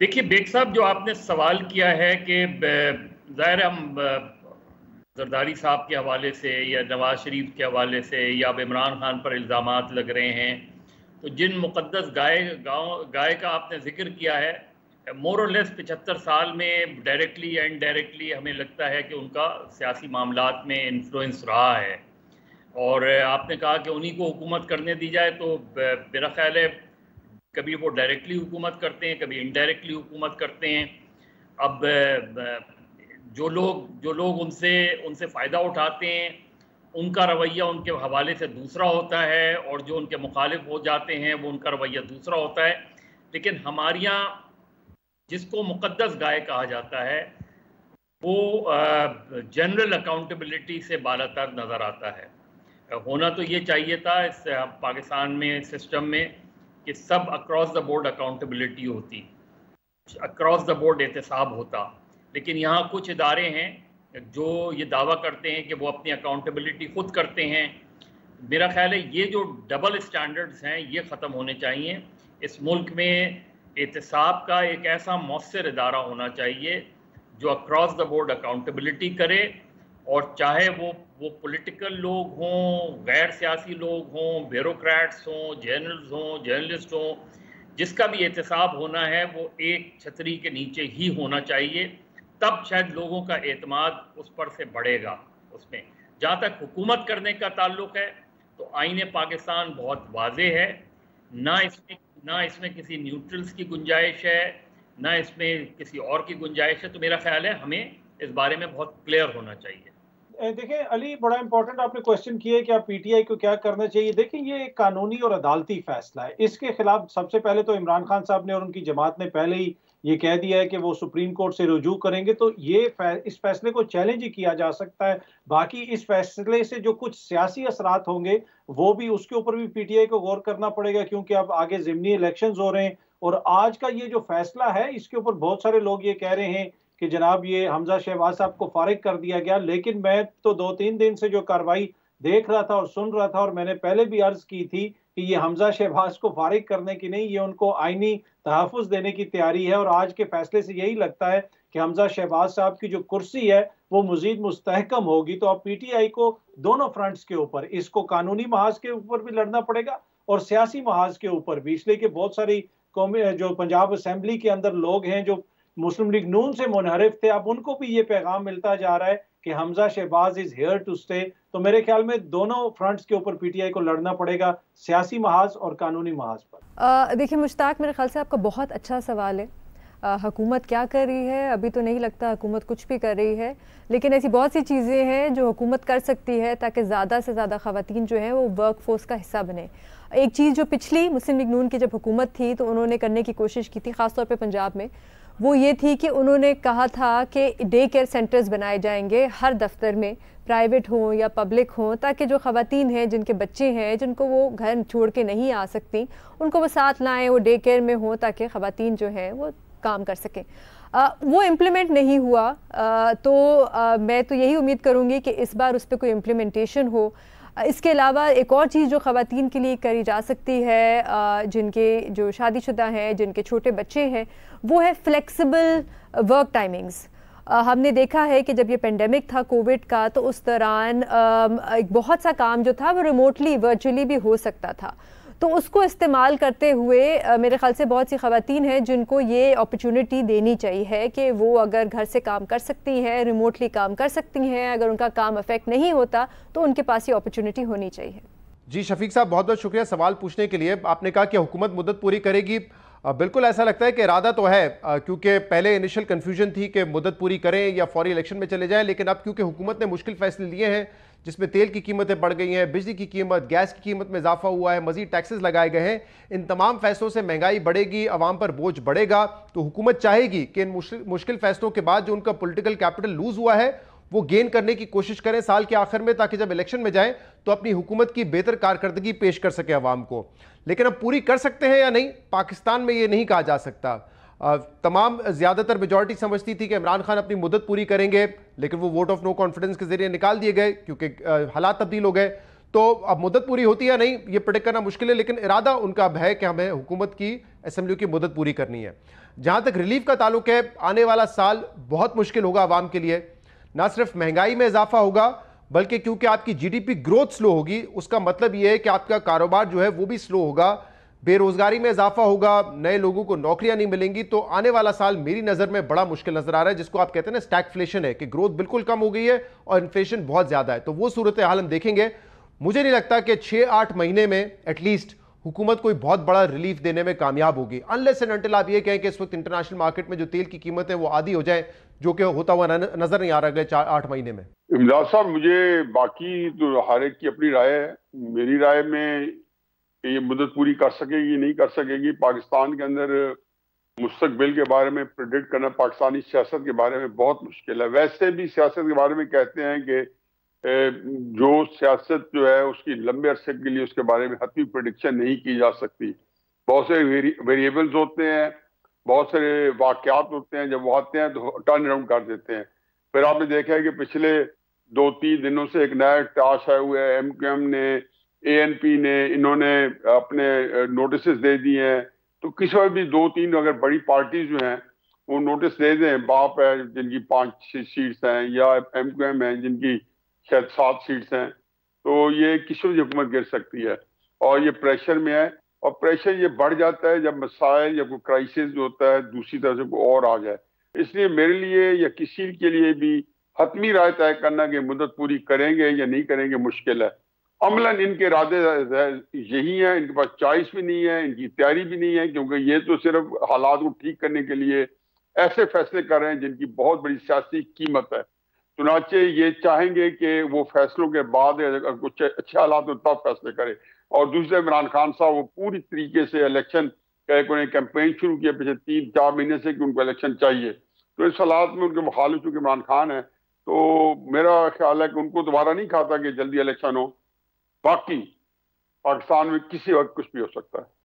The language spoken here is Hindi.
देखिए बेग साहब, जो आपने सवाल किया है कि ज़ाहिर हम जरदारी साहब के हवाले से या नवाज शरीफ के हवाले से या अब इमरान खान पर इल्ज़ामात लग रहे हैं, तो जिन मुक़द्दस गाय का आपने जिक्र किया है, मोर और लेस 75 साल में डायरेक्टली या इनडायरेक्टली हमें लगता है कि उनका सियासी मामलात में इन्फ्लुएंस रहा है। और आपने कहा कि उन्हीं को हुकूमत करने दी जाए, तो मेरा ख्याल है कभी वो डायरेक्टली हुकूमत करते हैं, कभी इनडायरेक्टली हुकूमत करते हैं। अब जो लोग उनसे फ़ायदा उठाते हैं, उनका रवैया उनके हवाले से दूसरा होता है, और जो उनके मुखालिफ हो जाते हैं वो उनका रवैया दूसरा होता है। लेकिन हमारे यहाँ जिसको मुक़द्दस गाय कहा जाता है, वो जनरल अकाउंटेबिलिटी से बालातर नज़र आता है। होना तो ये चाहिए था इस पाकिस्तान में सिस्टम में कि सब अक्रॉस द बोर्ड अकाउंटेबिलिटी होती, अक्रॉस द बोर्ड एहतसाब होता। लेकिन यहाँ कुछ इदारे हैं जो ये दावा करते हैं कि वो अपनी अकाउंटेबिलिटी खुद करते हैं। मेरा ख्याल है ये जो डबल स्टैंडर्ड्स हैं ये ख़त्म होने चाहिए। इस मुल्क में एहतसाब का एक ऐसा मौसर इदारा होना चाहिए जो अक्रॉस द बोर्ड अकाउंटेबिलिटी करे, और चाहे वो पॉलिटिकल लोग हों, गैर सियासी लोग हों, ब्यूरोक्रेट्स हों, जर्नलिस्ट हों, जिसका भी एहतसाब होना है वो एक छतरी के नीचे ही होना चाहिए। तब शायद लोगों का एतमाद उस पर से बढ़ेगा। उसमें जहाँ तक हुकूमत करने का ताल्लुक है, तो आईन पाकिस्तान बहुत वाज़ेह है, ना इसमें किसी न्यूट्रल्स की गुंजाइश है, ना इसमें किसी और की गुंजाइश है। तो मेरा ख्याल है हमें इस बारे में बहुत क्लियर होना चाहिए। देखिए अली, बड़ा इंपॉर्टेंट आपने क्वेश्चन किया है कि आप पीटीआई को क्या करना चाहिए। देखिए ये एक कानूनी और अदालती फैसला है। इसके खिलाफ सबसे पहले तो इमरान खान साहब ने और उनकी जमात ने पहले ही ये कह दिया है कि वो सुप्रीम कोर्ट से रुजू करेंगे, तो इस फैसले को चैलेंज ही किया जा सकता है। बाकी इस फैसले से जो कुछ सियासी असरात होंगे वो भी, उसके ऊपर भी पीटीआई को गौर करना पड़ेगा, क्योंकि अब आगे ज़िमनी इलेक्शंस हो रहे हैं। और आज का ये जो फैसला है इसके ऊपर बहुत सारे लोग ये कह रहे हैं कि जनाब ये हमजा शहबाज साहब को फारिग कर दिया गया। लेकिन मैं तो 2-3 दिन से जो कार्रवाई देख रहा था और सुन रहा था, और मैंने पहले भी अर्ज की थी कि ये हमजा शहबाज को फारिग करने की नहीं, ये उनको आईनी तहफ़्फ़ुज़ देने की तैयारी है। और आज के फैसले से यही लगता है कि हमजा शहबाज साहब की जो कुर्सी है वो मज़ीद मुस्तहकम होगी। तो अब पीटीआई को दोनों फ्रंट्स के ऊपर, इसको कानूनी महाज के ऊपर भी लड़ना पड़ेगा और सियासी महाज के ऊपर भी, इसलिए कि बहुत सारी कौमें जो पंजाब असेंबली के अंदर लोग हैं जो मुस्लिम लीग नून से मुनहरिफ थे, अब उनको भी ये पैगाम मिलता जा रहा है कि Hamza Shahbaz is here to stay. तो मेरे ख्याल में दोनों फ्रंट्स के ऊपर पीटीआई को लड़ना पड़ेगा, सियासी महाज और कानूनी महाज पर। देखिए मुश्ताक, मेरे ख्याल से आपका बहुत अच्छा सवाल है। हुकूमत क्या कर रही है? अभी तो नहीं लगता हुकूमत कुछ भी कर रही है, लेकिन ऐसी बहुत सी चीज़ें हैं जो हुकूमत कर सकती है ताकि ज़्यादा से ज़्यादा ख़वातीन जो हैं वो वर्क फोर्स का हिस्सा बने। एक चीज़ जो पिछली मुस्लिम लीग नून की जब हुकूमत थी तो उन्होंने करने की कोशिश की थी, ख़ासतौर पे पंजाब में, वो ये थी कि उन्होंने कहा था कि डे केयर सेंटर्स बनाए जाएंगे हर दफ्तर में, प्राइवेट हों या पब्लिक हों, ताकि जो ख़वातीन हैं जिनके बच्चे हैं जिनको वो घर छोड़ के नहीं आ सकती, उनको वो साथ लाएँ, वो डे केयर में हों ताकि ख़वातीन जो हैं वो काम कर सकें। वो इम्प्लीमेंट नहीं हुआ। मैं तो यही उम्मीद करूँगी कि इस बार उस पर कोई इम्प्लीमेंटेशन हो। इसके अलावा एक और चीज़ जो ख़वातीन के लिए करी जा सकती है, जिनके जो शादीशुदा हैं, जिनके छोटे बच्चे हैं, वो है फ्लेक्सिबल वर्क टाइमिंग्स। हमने देखा है कि जब ये पेंडेमिक था कोविड का, तो उस दौरान एक बहुत सा काम जो था वो रिमोटली वर्चुअली भी हो सकता था। तो उसको इस्तेमाल करते हुए मेरे ख्याल से बहुत सी ख़वातीन हैं जिनको ये अपॉर्चुनिटी देनी चाहिए कि वो अगर घर से काम कर सकती हैं, रिमोटली काम कर सकती हैं, अगर उनका काम अफेक्ट नहीं होता तो उनके पास ये अपॉर्चुनिटी होनी चाहिए। जी शफीक साहब, बहुत बहुत शुक्रिया सवाल पूछने के लिए। आपने कहा कि हुकूमत मुद्दत पूरी करेगी, बिल्कुल ऐसा लगता है कि इरादा तो है, क्योंकि पहले इनिशियल कन्फ्यूजन थी कि मुद्दत पूरी करें या फौरी इलेक्शन में चले जाएं, लेकिन अब क्योंकि हुकूमत ने मुश्किल फैसले लिए हैं जिसमें तेल की कीमतें बढ़ गई हैं, बिजली की कीमत, गैस की कीमत में इजाफा हुआ है, मजीद टैक्सेस लगाए गए हैं, इन तमाम फैसलों से महंगाई बढ़ेगी, आवाम पर बोझ बढ़ेगा। तो हुकूमत चाहेगी कि इन मुश्किल फैसलों के बाद जो उनका पॉलिटिकल कैपिटल लूज हुआ है वो गेन करने की कोशिश करें साल के आखिर में, ताकि जब इलेक्शन में जाएं तो अपनी हुकूमत की बेहतर कारकर्दगी पेश कर सके अवाम को। लेकिन अब पूरी कर सकते हैं या नहीं, पाकिस्तान में ये नहीं कहा जा सकता। ज़्यादातर मेजॉरिटी समझती थी कि इमरान खान अपनी मुद्दत पूरी करेंगे, लेकिन वो वोट ऑफ नो कॉन्फिडेंस के जरिए निकाल दिए गए क्योंकि हालात तब्दील हो गए। तो अब मुद्दत पूरी होती है या नहीं ये प्रेडिक्ट करना मुश्किल है, लेकिन इरादा उनका अब है कि हमें हुकूमत की असेंबली की मुद्दत पूरी करनी है। जहां तक रिलीफ का ताल्लुक है, आने वाला साल बहुत मुश्किल होगा आवाम के लिए। ना सिर्फ महंगाई में इजाफा होगा, बल्कि क्योंकि आपकी जीडीपी ग्रोथ स्लो होगी, उसका मतलब यह है कि आपका कारोबार जो है वो भी स्लो होगा, बेरोजगारी में इजाफा होगा, नए लोगों को नौकरियां नहीं मिलेंगी। तो आने वाला साल मेरी नजर में बड़ा मुश्किल नजर आ रहा है, जिसको आप कहते हैं ना स्टैगफ्लेशन है, कि ग्रोथ बिल्कुल कम हो गई है और इन्फ्लेशन बहुत ज्यादा है। तो वो सूरत हाल हम देखेंगे। मुझे नहीं लगता कि 6-8 महीने में एटलीस्ट हुकूमत कोई बहुत बड़ा रिलीफ देने में कामयाब होगी, अनलेस एंड अनटिल आप ये कहें कि इस वक्त इंटरनेशनल मार्केट में जो तेल की कीमत है वो आधी हो जाए, जो कि होता हुआ नजर नहीं आ रहा अगले 4-8 महीने में। इमदाद साहब, मुझे बाकी तो हर एक की अपनी राय है। मेरी राय में ये मुद्दत पूरी कर सकेगी नहीं कर सकेगी, पाकिस्तान के अंदर मुस्तकबिल के बारे में प्रेडिक्ट करना पाकिस्तानी सियासत के बारे में बहुत मुश्किल है। वैसे भी सियासत के बारे में कहते हैं कि जो सियासत जो है उसकी लंबे अरसे के लिए उसके बारे में हतमी प्रेडिक्शन नहीं की जा सकती। बहुत से वेरिएबल्स होते हैं, बहुत सारे वाकयात होते हैं, जब वो आते हैं तो टर्न अराउंड कर देते हैं। फिर आपने देखा है कि पिछले 2-3 दिनों से एक नया टाश आया हुआ है, MQM ने, ANP ने, इन्होंने अपने नोटिस दे दिए हैं। तो किसी वक्त भी 2-3 अगर बड़ी पार्टीज जो हैं वो नोटिस दे दें, बाप है जिनकी 5-6 सीट्स हैं, या MQM है जिनकी शायद 7 सीट्स हैं, तो ये किसी वजह हुकूमत गिर सकती है। और ये प्रेशर में है, और प्रेशर ये बढ़ जाता है जब मसाइल या कोई क्राइसिस जो होता है दूसरी तरफ से कोई और आ जाए। इसलिए मेरे लिए या किसी के लिए भी हतमी राय तय करना कि मुद्दत पूरी करेंगे या नहीं करेंगे मुश्किल है। अमलन इनके इरादे यही हैं, इनके पास चॉइस भी नहीं है, इनकी तैयारी भी नहीं है, क्योंकि ये तो सिर्फ हालात को ठीक करने के लिए ऐसे फैसले कर रहे हैं जिनकी बहुत बड़ी सियासी कीमत है। चुनाचे ये चाहेंगे कि वो फैसलों के बाद अगर कुछ अच्छे हालात हो तब फैसले करे। और दूसरे इमरान खान साहब वो पूरी तरीके से इलेक्शन का एक कैंपेन शुरू किया पिछले 3-4 महीने से कि उनको इलेक्शन चाहिए। तो इस हालात में उनके मुखालिफ चूंकि इमरान खान है, तो मेरा ख्याल है कि उनको दोबारा नहीं खाता कि जल्दी इलेक्शन हो। बाकी पाकिस्तान में किसी वक्त कुछ भी हो सकता है।